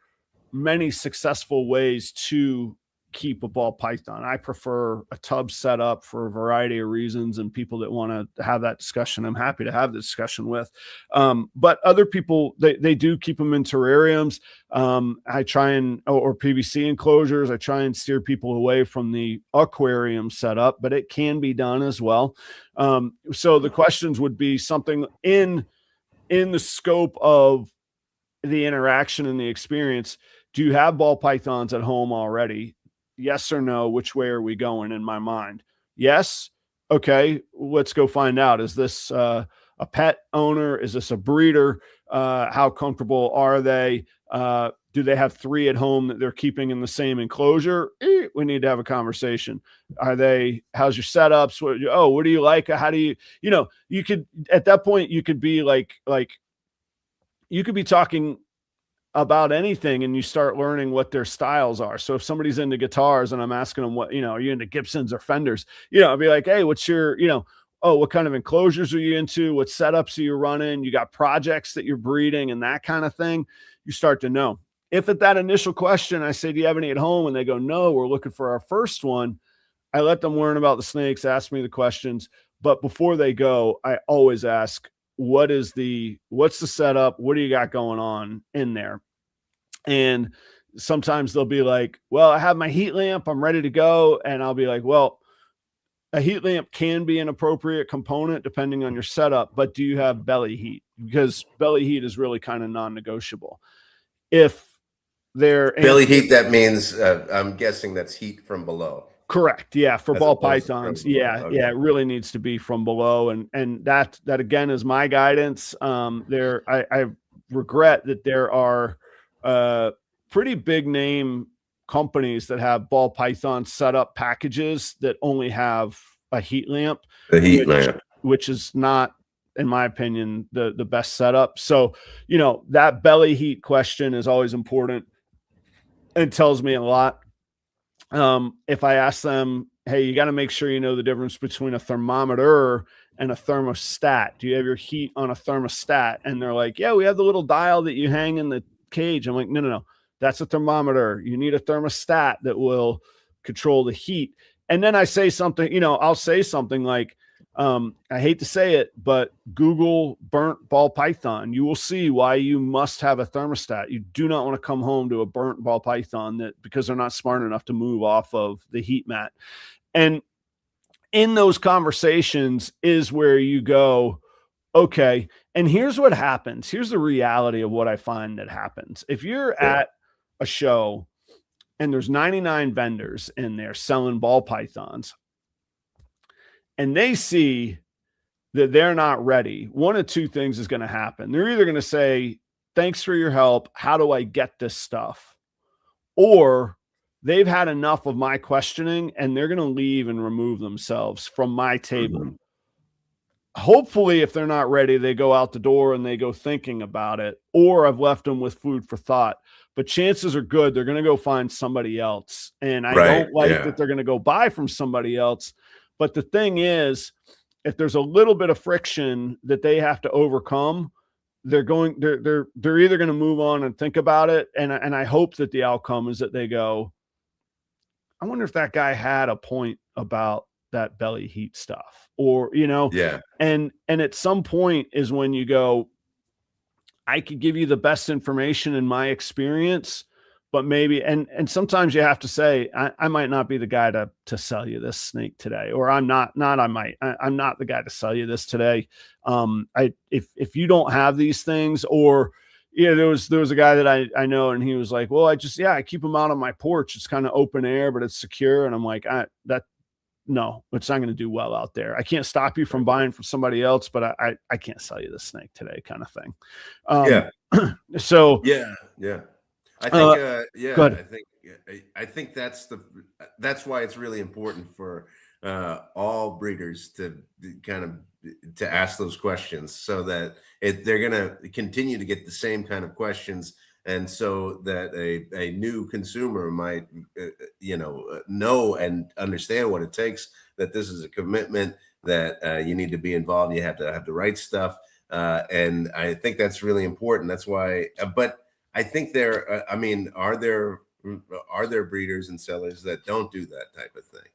many successful ways to keep a ball python. I prefer a tub setup for a variety of reasons, and people that want to have that discussion, I'm happy to have the discussion with. But other people, they do keep them in terrariums. I try and, or PVC enclosures. I try and steer people away from the aquarium setup, but it can be done as well. So the questions would be something in the scope of the interaction and the experience. Do you have ball pythons at home already? Yes or no? Which way are we going in my mind? Yes. Okay. Let's go find out. Is this a pet owner? Is this a breeder? How comfortable are they? Do they have 3 at home that they're keeping in the same enclosure? We need to have a conversation. How's your setups? What do you like? How do you know, you could, at that point, you could be like, you could be talking about anything, and you start learning what their styles are. So if somebody's into guitars and I'm asking them, what, you know, are you into Gibsons or Fenders? You know, I'd be like, hey, what's your, you know, what kind of enclosures are you into? What setups are you running? You got projects that you're breeding and that kind of thing. You start to know. If at that initial question, I say, do you have any at home? And they go, no, we're looking for our first one. I let them learn about the snakes, ask me the questions. But before they go, I always ask, what's the setup? What do you got going on in there? And sometimes they'll be like, well, I have my heat lamp, I'm ready to go. And I'll be like, well, a heat lamp can be an appropriate component depending on your setup, but do you have belly heat? Because belly heat is really kind of non-negotiable. If they're belly heat, that means I'm guessing that's heat from below. Correct. Yeah. For ball pythons. Yeah. Okay. Yeah. It really needs to be from below. And that again is my guidance. I regret that there are pretty big name companies that have ball python setup packages that only have a heat lamp, which is not, in my opinion, the best setup. So, you know, that belly heat question is always important and tells me a lot. If I ask them, hey, you got to make sure you know the difference between a thermometer and a thermostat. Do you have your heat on a thermostat? And they're like, yeah, we have the little dial that you hang in the cage. I'm like, no. That's a thermometer. You need a thermostat that will control the heat. And then I say something, you know, I'll say something like, I hate to say it, but Google burnt ball python. You will see why you must have a thermostat. You do not want to come home to a burnt ball python because they're not smart enough to move off of the heat mat. And in those conversations is where you go, okay, and here's what happens. Here's the reality of what I find that happens. If you're at a show and there's 99 vendors in there selling ball pythons, and they see that they're not ready, one of 2 things is going to happen. They're either going to say, thanks for your help. How do I get this stuff? Or they've had enough of my questioning and they're going to leave and remove themselves from my table. hopefully if they're not ready, they go out the door and they go thinking about it, or I've left them with food for thought. But chances are good they're going to go find somebody else. And I Right. don't like Yeah. that they're going to go buy from somebody else. But the thing is, if there's a little bit of friction that they have to overcome, they're either going to move on and think about it. And I hope that the outcome is that they go, I wonder if that guy had a point about that belly heat stuff, or, Yeah. and at some point is when you go, I could give you the best information in my experience, but maybe, and sometimes you have to say, I might not be the guy to sell you this snake today, or I'm not, I'm not the guy to sell you this today. If you don't have these things, or, there was a guy that I know, and he was like, well, I keep them out on my porch. It's kind of open air, but it's secure. And I'm like, no, it's not going to do well out there. I can't stop you from buying from somebody else, but I can't sell you this snake today, kind of thing. Yeah. So yeah. I think, good. I think that's why it's really important for all breeders to kind of to ask those questions, so that they're going to continue to get the same kind of questions, and so that a new consumer might know and understand what it takes, that this is a commitment, that you need to be involved, you have to have the right stuff, and I think that's really important. That's why, but I think are there breeders and sellers that don't do that type of thing?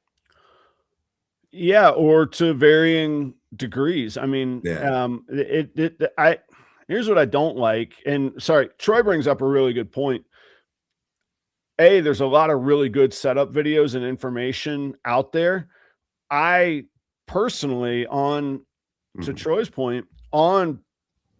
Yeah, or to varying degrees. I mean, Yeah. here's what I don't like. And sorry, Troy brings up a really good point. There's a lot of really good setup videos and information out there. I personally, to Troy's point, on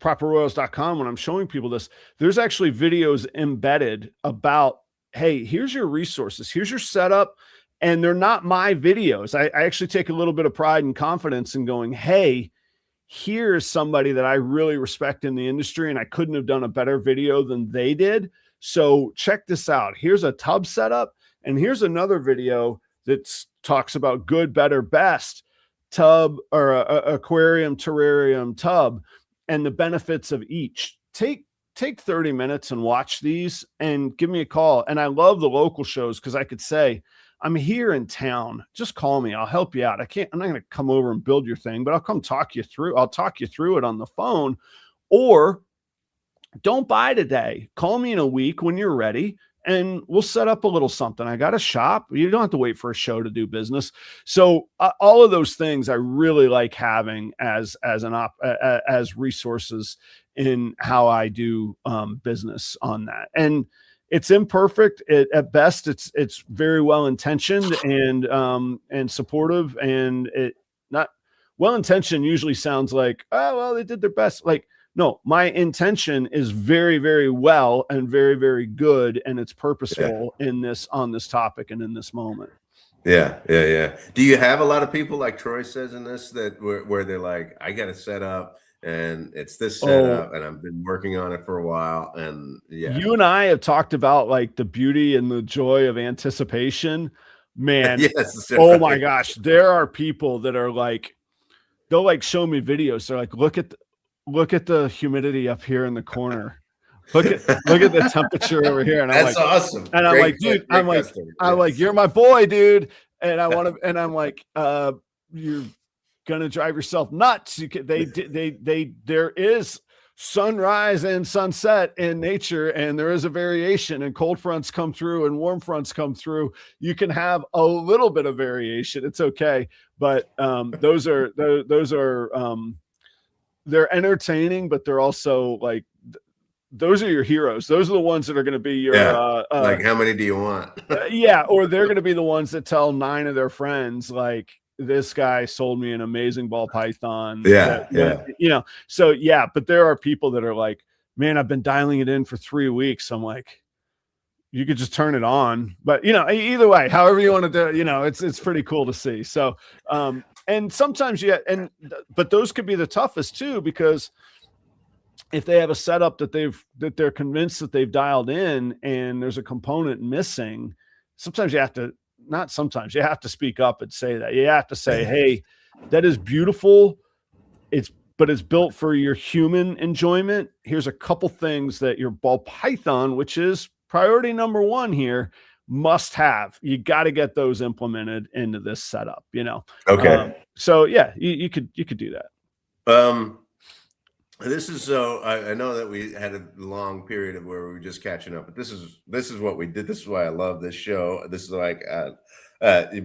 properroyals.com, when I'm showing people this, there's actually videos embedded about, hey, here's your resources, here's your setup. And they're not my videos. I actually take a little bit of pride and confidence in going, hey, here's somebody that I really respect in the industry, and I couldn't have done a better video than they did. So check this out. Here's a tub setup, and here's another video that talks about good, better, best tub, or aquarium, terrarium, tub, and the benefits of each. Take 30 minutes and watch these and give me a call. And I love the local shows because I could say, I'm here in town. Just call me. I'll help you out. I'm not going to come over and build your thing, but I'll come talk you through. I'll talk you through it on the phone. Or don't buy today. Call me in a week when you're ready, and we'll set up a little something. I got a shop. You don't have to wait for a show to do business. So all of those things I really like having as resources in how I do business on that. And it's imperfect. At best, it's very well intentioned and supportive. And it not well intentioned usually sounds like, oh well, they did their best. Like, no, my intention is very, very well and very, very good, and it's purposeful on this topic and in this moment. Yeah. Do you have a lot of people, like Troy says in this, that where they're like, I got to set up, and it's this setup, and I've been working on it for a while, and you and I have talked about like the beauty and the joy of anticipation, man. Yes, oh my gosh, there are people that are like, they'll like show me videos. They're like, look at the humidity up here in the corner. Look at the temperature over here. And I'm that's like, awesome. And I'm like, dude, I'm like, you're my boy, dude. And I'm like, you're gonna drive yourself nuts. There is sunrise and sunset in nature, and there is a variation, and cold fronts come through and warm fronts come through. You can have a little bit of variation. It's okay. But those are they're entertaining, but they're also like, those are your heroes. Those are the ones that are going to be your like, how many do you want? Or they're going to be the ones that tell 9 of their friends, like, this guy sold me an amazing ball python. So but there are people that are like, man, I've been dialing it in for 3 weeks. I'm like, you could just turn it on. But either way, however you want to do it, it's pretty cool to see. So and sometimes but those could be the toughest too, because if they have a setup that they're convinced that they've dialed in and there's a component missing, sometimes you have to speak up and say that. You have to say, hey, that is beautiful, it's built for your human enjoyment. Here's a couple things that your ball python, which is priority number one here, must have. You got to get those implemented into this setup, Okay. So yeah, you could do that. This is so I know that we had a long period of where we were just catching up, but this is what we did. This is why I love this show. This is like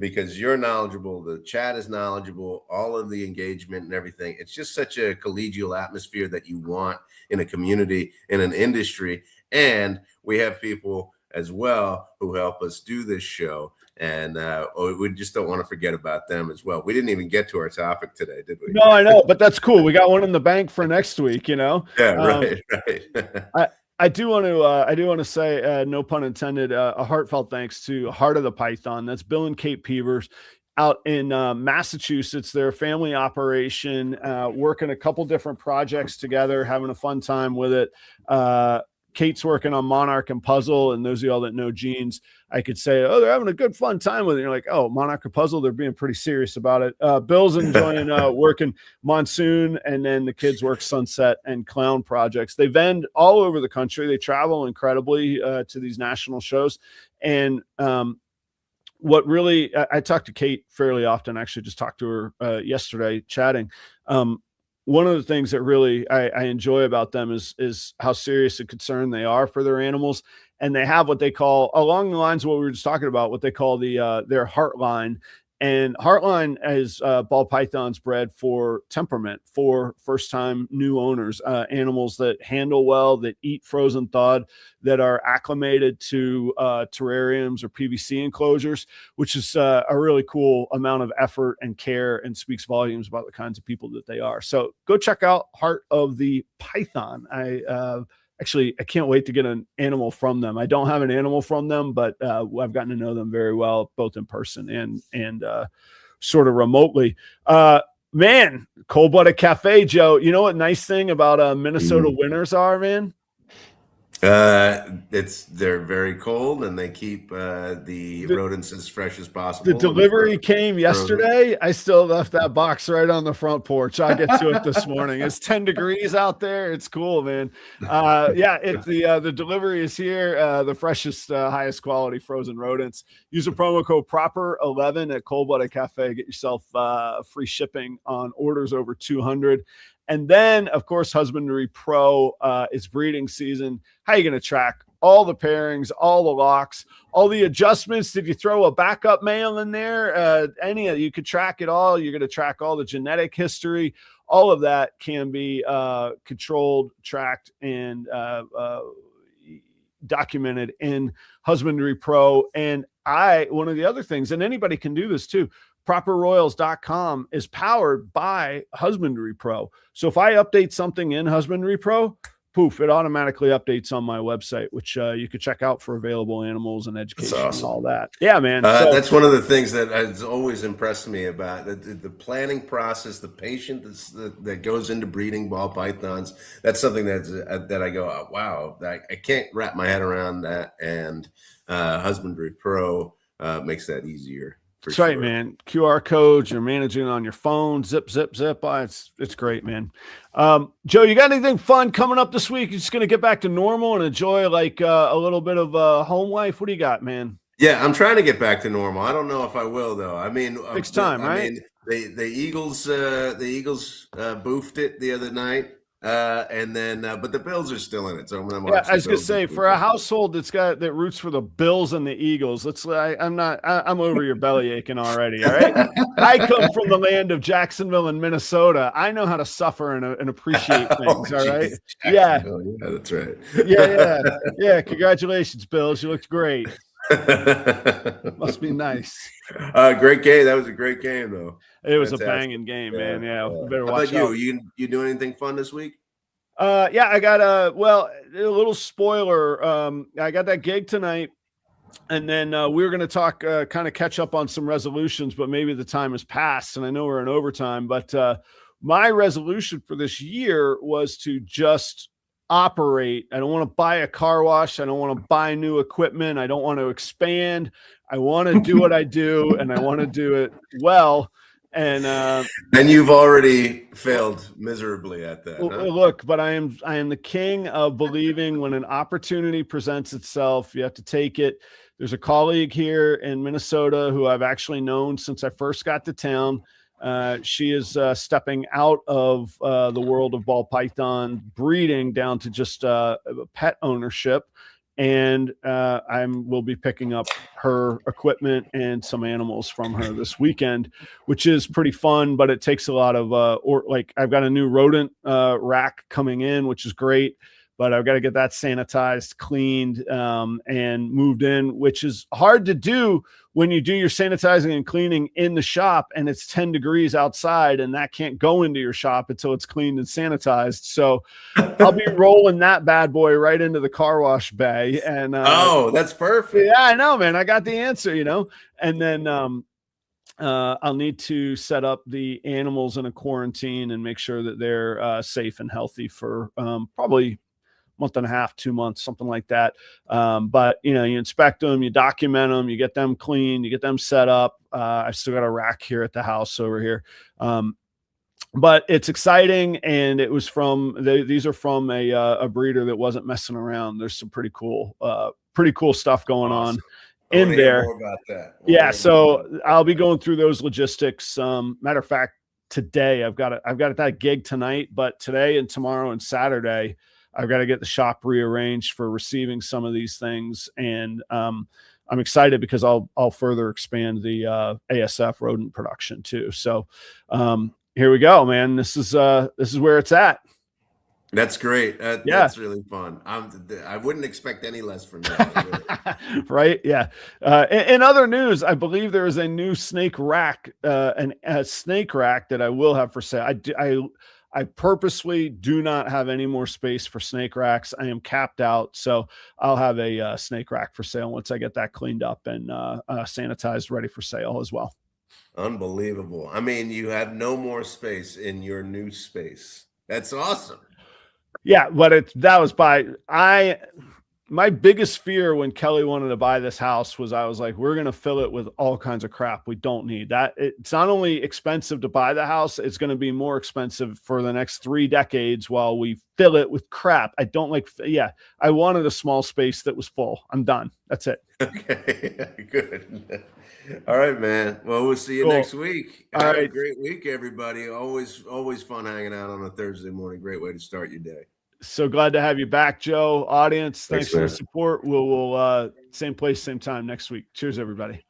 because you're knowledgeable, the chat is knowledgeable, all of the engagement and everything. It's just such a collegial atmosphere that you want in a community, in an industry, and we have people as well who help us do this show. And we just don't want to forget about them as well. We didn't even get to our topic today, did we? No, I know, but that's cool. We got one in the bank for next week, Yeah, right. I do want to say, no pun intended, a heartfelt thanks to Heart of the Python. That's Bill and Kate Peevers out in Massachusetts. They're a family operation, working a couple different projects together, having a fun time with it. Kate's working on Monarch and Puzzle, and those of y'all that know Genes, I could say, oh, they're having a good fun time with it. You're like, oh, Monarch and Puzzle, they're being pretty serious about it. Bill's enjoying working Monsoon, and then the kids work Sunset and Clown projects. They vend all over the country. They travel incredibly to these national shows. And what really, I talk to Kate fairly often. I actually just talked to her yesterday chatting. One of the things that really I enjoy about them is how serious a concern they are for their animals. And they have what they call, along the lines of what we were just talking about, what they call their Heartline. And Heartline is ball pythons bred for temperament, for first-time new owners, animals that handle well, that eat frozen thawed, that are acclimated to terrariums or PVC enclosures, which is a really cool amount of effort and care, and speaks volumes about the kinds of people that they are. So go check out Heart of the Python. Actually, I can't wait to get an animal from them. I don't have an animal from them, but I've gotten to know them very well, both in person and sort of remotely. Man, Cold-Blooded Cafe, Joe. You know what nice thing about Minnesota winters are, man? They're very cold, and they keep the rodents as fresh as possible. The delivery came yesterday. I still left that box right on the front porch. I'll get to it this morning. It's 10 degrees out there. It's cool, man. Yeah, the delivery is here. The freshest, highest quality frozen rodents. Use a promo code PROPER11 at Cold-Blooded Cafe. Get yourself free shipping on orders over 200. And then, of course, Husbandry Pro is breeding season. How are you going to track all the pairings, all the locks, all the adjustments? Did you throw a backup male in there? You could track it all. You're going to track all the genetic history. All of that can be controlled, tracked, and documented in Husbandry Pro. And one of the other things, and anybody can do this too, properroyals.com is powered by Husbandry Pro. So if I update something in Husbandry Pro, poof, it automatically updates on my website, which you could check out for available animals and education and all that. Yeah, man. That's one of the things that has always impressed me about the planning process, the patience that goes into breeding ball pythons. That's something that I go, oh, wow, I can't wrap my head around that. And Husbandry Pro makes that easier. That's right, man. QR codes, you're managing on your phone, zip. It's great, man. Joe, you got anything fun coming up this week? You're just going to get back to normal and enjoy like a little bit of home life? What do you got, man? Yeah, I'm trying to get back to normal. I don't know if I will, though. I mean, next time, right? I mean, the Eagles boofed it the other night. And then, but the Bills are still in it. So I was gonna say, for a household that roots for the Bills and the Eagles, I'm over your belly aching already. All right, I come from the land of Jacksonville and Minnesota. I know how to suffer and appreciate things. All right, yeah, that's right. yeah. Congratulations, Bills. You looked great. Must be nice. Great game. That was a great game, though. It was a banging game, man. Yeah, better watch out. You doing anything fun this week? Yeah, I got a little spoiler. I got that gig tonight, and then we were going to talk, kind of catch up on some resolutions, but maybe the time has passed, and I know we're in overtime. But my resolution for this year was to just operate. I don't want to buy a car wash. I don't want to buy new equipment. I don't want to expand. I want to do what I do, and I want to do it well. And you've already failed miserably at that. Huh? Look, but I am the king of believing when an opportunity presents itself, you have to take it. There's a colleague here in Minnesota who I've actually known since I first got to town. She is stepping out of the world of ball python breeding down to just pet ownership. And will be picking up her equipment and some animals from her this weekend, which is pretty fun, but it takes a lot of I've got a new rodent rack coming in, which is great, but I've got to get that sanitized, cleaned, and moved in, which is hard to do when you do your sanitizing and cleaning in the shop and it's 10 degrees outside, and that can't go into your shop until it's cleaned and sanitized. So I'll be rolling that bad boy right into the car wash bay. And oh, that's perfect. Yeah, I know, man. I got the answer, and then I'll need to set up the animals in a quarantine and make sure that they're safe and healthy for probably month and a half, 2 months, something like that. But you inspect them, you document them, you get them clean, you get them set up. I've still got a rack here at the house over here. But it's exciting. And it was these are from a breeder that wasn't messing around. There's some pretty cool stuff going on in there. More about that. Yeah. So I'll be going through those logistics. Matter of fact, today I've got that gig tonight, but today and tomorrow and Saturday, I've got to get the shop rearranged for receiving some of these things. And I'm excited because I'll further expand the ASF rodent production too. So here we go, man. This is where it's at. That's great. That's really fun. I wouldn't expect any less from you. Really. Right? Yeah. In other news, I believe there is a new snake rack, a snake rack that I will have for sale. I purposely do not have any more space for snake racks. I am capped out. So I'll have a snake rack for sale once I get that cleaned up and sanitized, ready for sale as well. Unbelievable. I mean, you have no more space in your new space. That's awesome. Yeah, but my biggest fear when Kelly wanted to buy this house was I was like, we're going to fill it with all kinds of crap we don't need. That it's not only expensive to buy the house, it's going to be more expensive for the next 3 decades while we fill it with crap. I wanted a small space that was full. I'm done. That's it. Okay, good. All right, man. Well, we'll see you next week. Have a great week, everybody. Always fun hanging out on a Thursday morning. Great way to start your day. So glad to have you back, Joe. Audience, thanks for the support. We'll same place, same time next week. Cheers, everybody.